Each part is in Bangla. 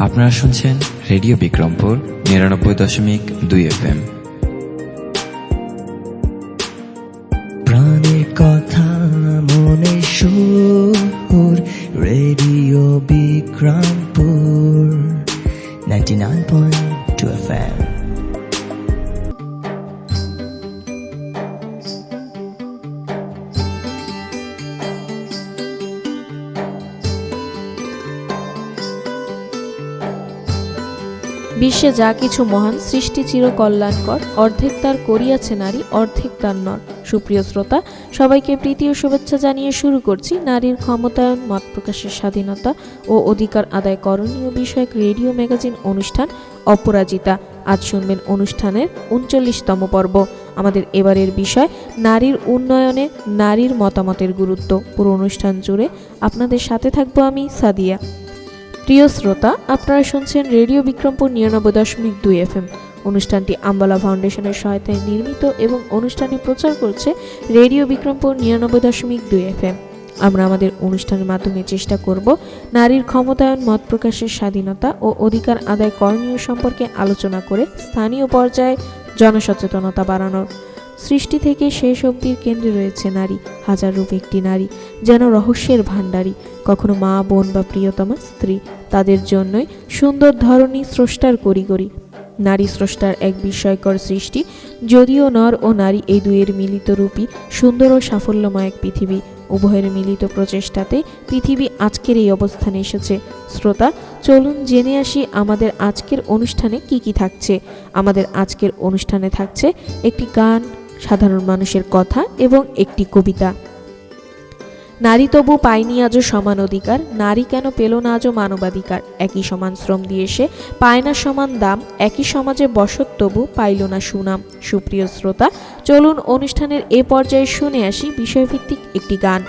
আপনারা শুনছেন রেডিও বিক্রমপুর ৯৯.২ FM। প্রাণের কথা মনে সুর, রেডিও বিক্রমপুর 99.2 FM। বিশ্বে যা কিছু মহান, সৃষ্টি চির কল্যাণকর, অর্ধেক তার করিয়াছে নারী, অর্ধেক তার নর। সুপ্রিয় শ্রোতা, সবাইকে প্রীতি ও শুভেচ্ছা জানিয়ে শুরু করছি নারীর ক্ষমতায়ন, মত প্রকাশের স্বাধীনতা ও অধিকার আদায় করণীয় বিষয়ক রেডিও ম্যাগাজিন অনুষ্ঠান অপরাজিতা। আজ শুনবেন অনুষ্ঠানের ৩৯তম পর্ব। আমাদের এবারের বিষয় নারীর উন্নয়নে নারীর মতামতের গুরুত্ব। পুরো অনুষ্ঠান জুড়ে আপনাদের সাথে থাকবো আমি সাদিয়া। প্রিয় শ্রোতা, আপনারা শুনছেন রেডিও বিক্রমপুর ৯৯.২ FM। অনুষ্ঠানটি আম্বালা ফাউন্ডেশনের সহায়তায় নির্মিত এবং অনুষ্ঠানটি প্রচার করছে রেডিও বিক্রমপুর ৯৯.২ FM। আমরা আমাদের অনুষ্ঠানের মাধ্যমে চেষ্টা করব নারীর ক্ষমতায়ন, মত প্রকাশের স্বাধীনতা ও অধিকার আদায় করণীয় সম্পর্কে আলোচনা করে স্থানীয় পর্যায়ে জনসচেতনতা বাড়ানোর। সৃষ্টি থেকে শেষ অবধির কেন্দ্রে রয়েছে নারী, হাজার রূপ একটি নারী, যেন রহস্যের ভাণ্ডারী, কখনো মা, বোন বা প্রিয়তমা স্ত্রী। তাদের জন্যই সুন্দর ধরনী স্রষ্টার করিগরি। নারী স্রষ্টার এক বিস্ময়কর সৃষ্টি, যদিও নর ও নারী এই দুয়ের মিলিত রূপই সুন্দর ও সাফল্যময় এক পৃথিবী। উভয়ের মিলিত প্রচেষ্টাতে পৃথিবী আজকের এই অবস্থানে এসেছে। শ্রোতা, চলুন জেনে আসি আমাদের আজকের অনুষ্ঠানে কি কি থাকছে। আমাদের আজকের অনুষ্ঠানে থাকছে একটি গান, সাধারণ মানুষের কথা এবং একটি কবিতা। নারী তবু পায়নি আজও সমান অধিকার, নারী কেন পেল না আজও মানবাধিকার। একই সমান শ্রম দিয়ে সে পায় না সমান দাম, একই সমাজে বসত তবু পাইল না সুনাম। সুপ্রিয় শ্রোতা, চলুন অনুষ্ঠানের এ পর্যায়ে শুনে আসি বিষয়ভিত্তিক একটি গান।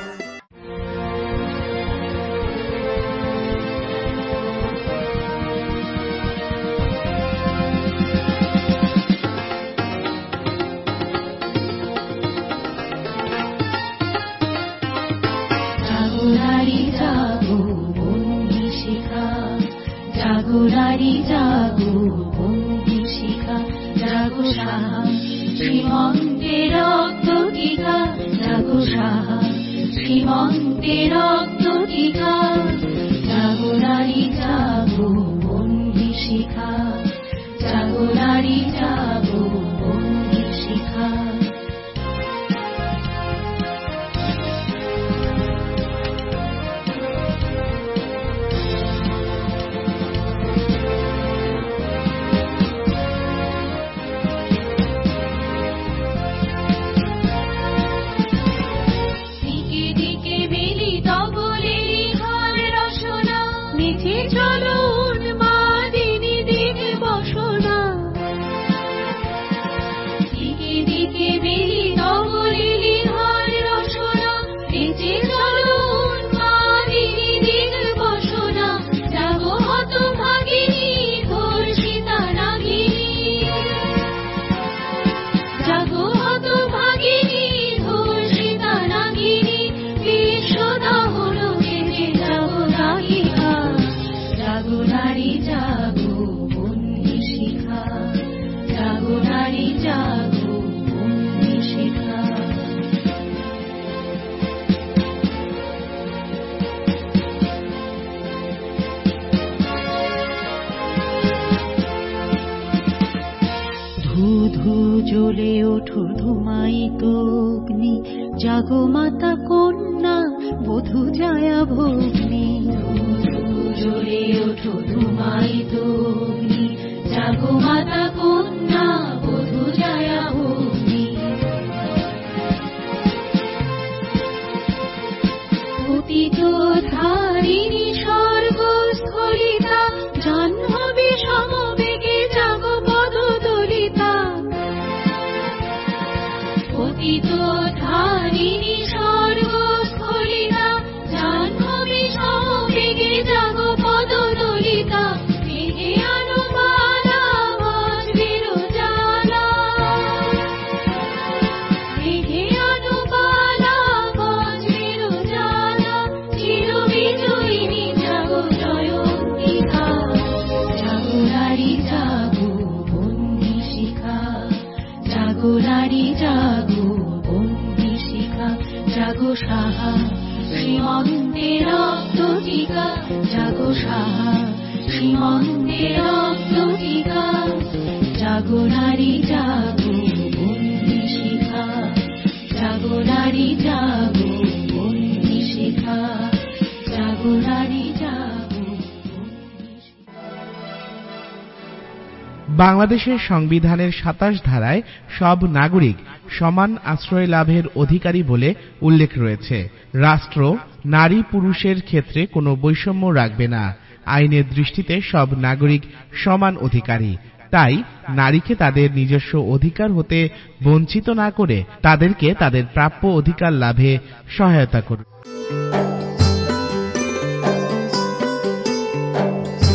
নারী জাগো বন্দি শিখা, জাগো সাহা শ্রীমন্তে রক্ত টিকা, জাগো সাহা শ্রীমন্তে রক্ত টিকা। জাগো নারী জাগো বন্দি শিখা, জাগো নারী জাগো বন্দি শিখা। জ্বলে ওঠো ধুমায়িত অগ্নি, জাগো মাতা কন্যা বধূ জায়া ভগ্নি। জ্বলে ওঠো ধুমায়িত অগ্নি, জাগো মাতা কন্যা বধূ জায়া ভগ্নি। পতিত ধারিণী স্বর্গস্থলিতা, জাহ্নবী সমবেগে জাগো পদদলিতা। পতিত ধারিণী স্বর্গস্থলিতা, জাহ্নবী সমবেগে জাগো পদদলিতা। মেঘে আনো বালা, ভাসবে রোজালা। সাহা সীমন্তে রক্ত টিকা, জাগো সাহা সীমন্তে রক্ত টিকা, জাগো নারী জাগো বন্দি শিখা, জাগো নারী জাগো বন্দি শিখা, জাগো নারী জাগো বন্দি শিখা। বাংলাদেশের সংবিধানের ২৭ ধারায় সব নাগরিক সমান আশ্রয় লাভের অধিকারী বলে উল্লেখ রয়েছে। রাষ্ট্র নারী পুরুষের ক্ষেত্রে কোনো বৈষম্য রাখবে না। আইনের দৃষ্টিতে সব নাগরিক সমান অধিকারী। তাই নারীকে তাদের নিজস্ব অধিকার হতে বঞ্চিত না করে তাদেরকে তাদের প্রাপ্য অধিকার লাভে সহায়তা করুন।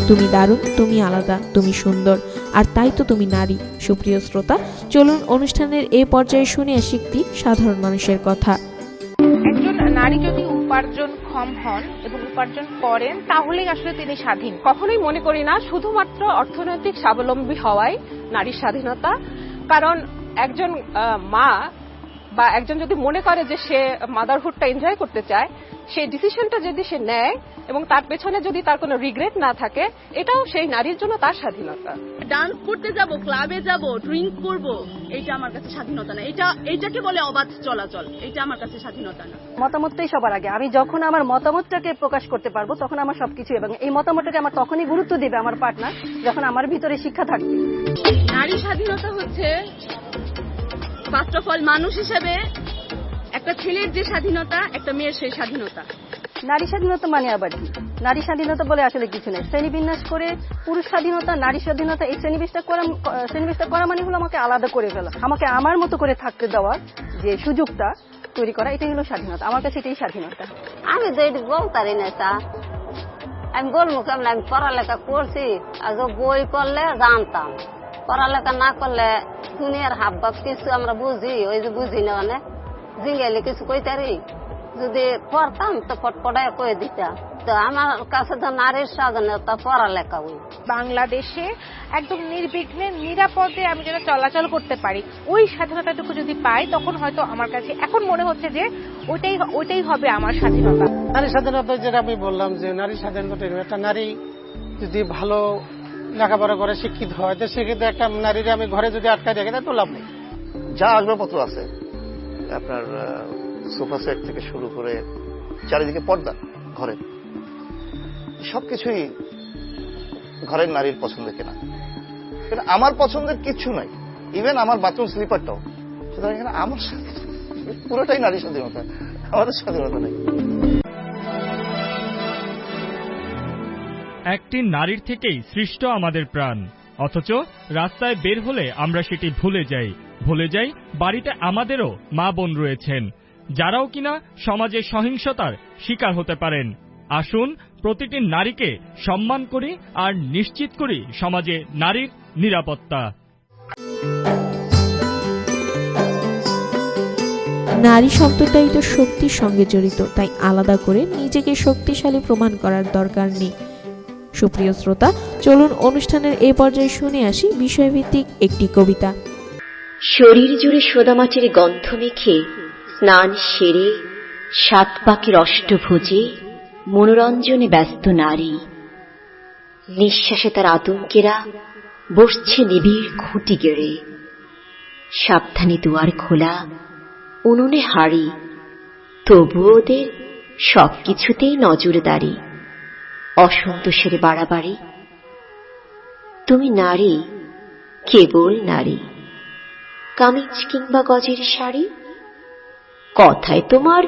তুমি দারুণ, তুমি আলাদা, তুমি সুন্দর, আর তাই তো তুমি নারী। সুপ্রিয় শ্রোতা, চলুন অনুষ্ঠানের এই পর্যায়ে শুনে আসি একটি সাধারণ মানুষের কথা। একজন নারী যদি উপার্জনক্ষম হন এবং উপার্জন করেন তাহলেই আসলে তিনি স্বাধীন। কখনোই মনে করি না শুধুমাত্র অর্থনৈতিক স্বাবলম্বী হওয়াই নারীর স্বাধীনতা। কারণ একজন মা বা একজন যদি মনে করে যে সে মাদারহুডটা এনজয় করতে চায়, সেই ডিসিশনটা যদি সে নেয় এবং তার পেছনে যদি তার কোনো রিগ্রেট না থাকে, এটাও সেই নারীর জন্য তার স্বাধীনতা। ডান্স করতে যাব, ক্লাবে যাব, ড্রিঙ্ক করব, এটা আমার কাছে স্বাধীনতা না। এটাকে বলে অবাধ চলাচল, এটা আমার কাছে স্বাধীনতা না। মতামতটাই সবার আগে। আমি যখন আমার মতামতটাকে প্রকাশ করতে পারবো তখন আমার সবকিছু, এবং এই মতামতটাকে আমার তখনই গুরুত্ব দিবে আমার পার্টনার যখন আমার ভিতরে শিক্ষা থাকবে। নারী স্বাধীনতা হচ্ছে ফার্স্ট অফ অল মানুষ হিসেবে একটা ছেলের যে স্বাধীনতা, একটা মেয়ের সেই স্বাধীনতা। নারী স্বাধীনতা মানে আবার কি? নারী স্বাধীনতা বলে আসলে কিছু নেই। শ্রেণীবিন্যাস করে পুরুষ স্বাধীনতা, নারী স্বাধীনতা, এই শ্রেণীবিন্যাসটা করা মানে হলো আমাকে আলাদা করে ফেলা, আমাকে আমার মতো করে থাকতে দেওয়ার যে সুযোগটা তৈরি করা, এটাই হলো স্বাধীনতা। আমার কাছে এটাই স্বাধীনতা। আমি তো এটা বলতারি না, আমি বলবো কেমন? আমি পড়ালেখা করছি, আগে বই পড়লে জানতাম, পড়ালেখা না করলে দুনিয়ার হাবভাব কিছু আমরা বুঝি, ওই যে বুঝি না মানে জিঙ্গাইলে কিছু কইতারি, যদি পড়তাম তো ফটফটায় কয়ে দিতাম। তো আমার কাছে তো নারীর স্বাধীনতা পড়ালেখা। ওই বাংলাদেশে একদম নির্বিঘ্নে নিরাপদে আমি যেন চলাচল করতে পারি, ওই স্বাধীনতাটুকু যদি পাই তখন হয়তো আমার কাছে এখন মনে হচ্ছে যে ওইটাই হবে আমার স্বাধীনতা। নারী স্বাধীনতা যেটা আমি বললাম যে নারী স্বাধীনতা, একটা নারী যদি ভালো লেখাপড়া করে শিক্ষিত হয়, তো সেক্ষেত্রে একটা নারীরে আমি ঘরে যদি আটকায় রেখে দেয় তো লাভ নেই। যা আসবাবপত্র আছে আপনার সোফা সেট থেকে শুরু করে চারিদিকে পর্দা, ঘরে সবকিছুই ঘরের নারীর পছন্দের কেনা। কিন্তু আমার পছন্দের কিছু নাই, ইভেন আমার বাথরুম স্লিপারটাও। সুতরাং এখানে আমার পুরোটাই নারী স্বাধীনতা, আমাদের স্বাধীনতা নেই। একটি নারীর থেকেই সৃষ্ট আমাদের প্রাণ, অথচ রাস্তায় বের হলে আমরা সেটি ভুলে যাই বাড়িতে আমাদেরও মা বোন রয়েছেন, যারাও কিনা সমাজে সহিংসতার শিকার হতে পারেন। আসুন প্রতিটি নারীকে সম্মান করি আর নিশ্চিত করি সমাজে নারীর নিরাপত্তা। নারী শব্দটাই তো শক্তির সঙ্গে জড়িত, তাই আলাদা করে নিজেকে শক্তিশালী প্রমাণ করার দরকার নেই। সুপ্রিয় শ্রোতা, চলুন অনুষ্ঠানের এই পর্যায়ে শুনে আসি বিষয়ভিত্তিক একটি কবিতা। শরীর জুড়ে সোদামাটির গন্ধ মেখে স্নান সেরে 7 পাকের অষ্টভুজে মনোরঞ্জনে ব্যস্ত নারী, নিঃশ্বাসে তার আতঙ্কেরা বসছে নিবিড় খুঁটি গেড়ে। সাবধানে দুয়ার খোলা, উনুনে হাড়ি, তবু ওদের সবকিছুতেই নজরদারি, অসন্তোষের বাড়াবাড়ি। তুমি নারী, কেবল নারী, কামিজ কিংবা গজের শাড়ি, কথায় তোমার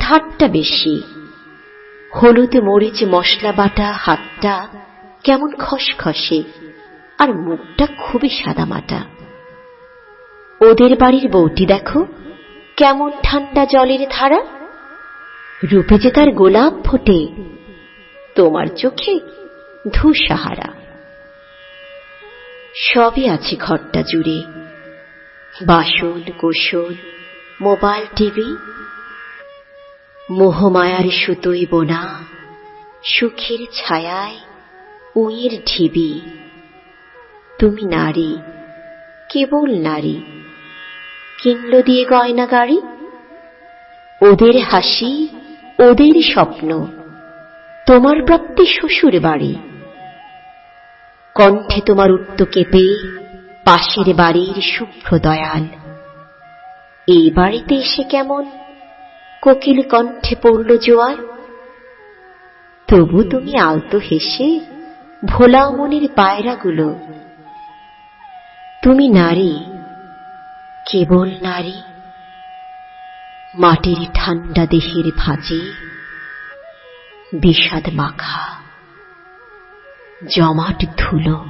ধারটা বেশি, হলুদে মরিচে মশলা বাটা হাতটা কেমন খসখসে, আর মুখটা খুবই সাদামাটা। ওদের বাড়ির বউটি দেখো কেমন ঠান্ডা জলের ধারা, রূপে যে তার গোলাপ ফোটে, তোমার চোখে ধূসাহারা। সবই আছে ঘরটা জুড়ে, বাসন কোসন মোবাইল টিভি, মোহমায়ার সুতোয় বোনা সুখের ছায়ায় উইয়ের ঢিবি। তুমি নারী, কেবল নারী, কিনলো দিয়ে গয়না গাড়ি, ওদের হাসি, ওদের স্বপ্ন, তোমার প্রাপ্তি শ্বশুর বাড়ি। কণ্ঠে তোমার উত্ত কেঁপে পাশের বাড়ির শুভ্র দয়াল। এই বাড়িতে এসে কেমন কোকিল কণ্ঠে পড়ল জোয়ার। তবু তুমি আলতো হেসে ভোলা মনের পায়রাগুলো। তুমি নারী, কেবল নারী, মাটির ঠান্ডা দেহের ভাঁজে বিষাদ মাখা জমাট ধুলো।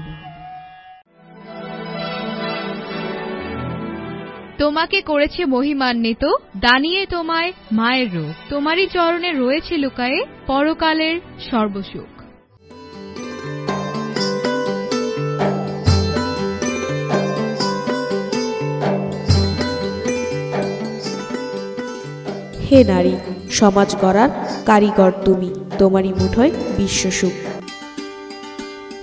তোমাকে করেছে মহিমান্বিত, দানিয়ে তোমায় মায়ের রূপ। তোমারই চরণে রয়েছে লুকায়ে পরকালের সর্বসুখ। হে নারী, সমাজ গড়ার কারিগর তুমি, তোমারই মুঠোয় বিশ্বসুখ।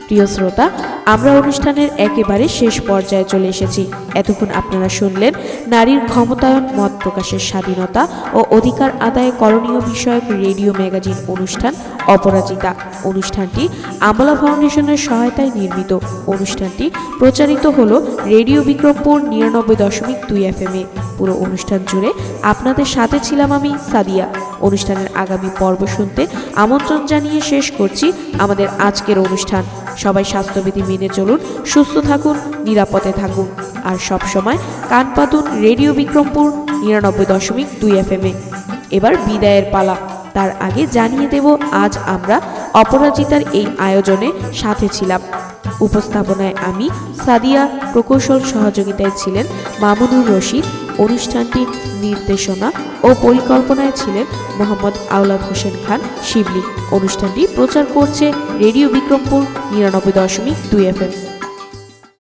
প্রিয় শ্রোতা, আমরা অনুষ্ঠানের একেবারে শেষ পর্যায়ে চলে এসেছি। এতক্ষণ আপনারা শুনলেন নারীর ক্ষমতায়ন, মত প্রকাশের স্বাধীনতা ও অধিকার আদায়ে করণীয় বিষয়ক রেডিও ম্যাগাজিন অনুষ্ঠান অপরাজিতা। অনুষ্ঠানটি আমলা ফাউন্ডেশনের সহায়তায় নির্মিত। অনুষ্ঠানটি প্রচারিত হলো রেডিও বিক্রমপুর ৯৯.২ FM এ। পুরো অনুষ্ঠান জুড়ে আপনাদের সাথে ছিলাম আমি সাদিয়া। অনুষ্ঠানের আগামী পর্ব শুনতে আমন্ত্রণ জানিয়ে শেষ করছি আমাদের আজকের অনুষ্ঠান। সবাই স্বাস্থ্যবিধি মেনে চলুন, সুস্থ থাকুন, নিরাপদে থাকুন, আর সব সময় কান পাতুন রেডিও বিক্রমপুর ৯৯.২ FM এ। এবার বিদায়ের পালা। তার আগে জানিয়ে দেব আজ আমরা অপরাজিতার এই আয়োজনে সাথে ছিলাম। উপস্থাপনায় আমি সাদিয়া, প্রকৌশল সহযোগিতায় ছিলেন মামুনুর রশিদ। অনুষ্ঠানটি নির্দেশনা ও পরিকল্পনায় ছিলেন মোহাম্মদ আওলাদ হোসেন খান শিবলি। অনুষ্ঠানটি প্রচার করছে রেডিও বিক্রমপুর ৯৯.২ FM।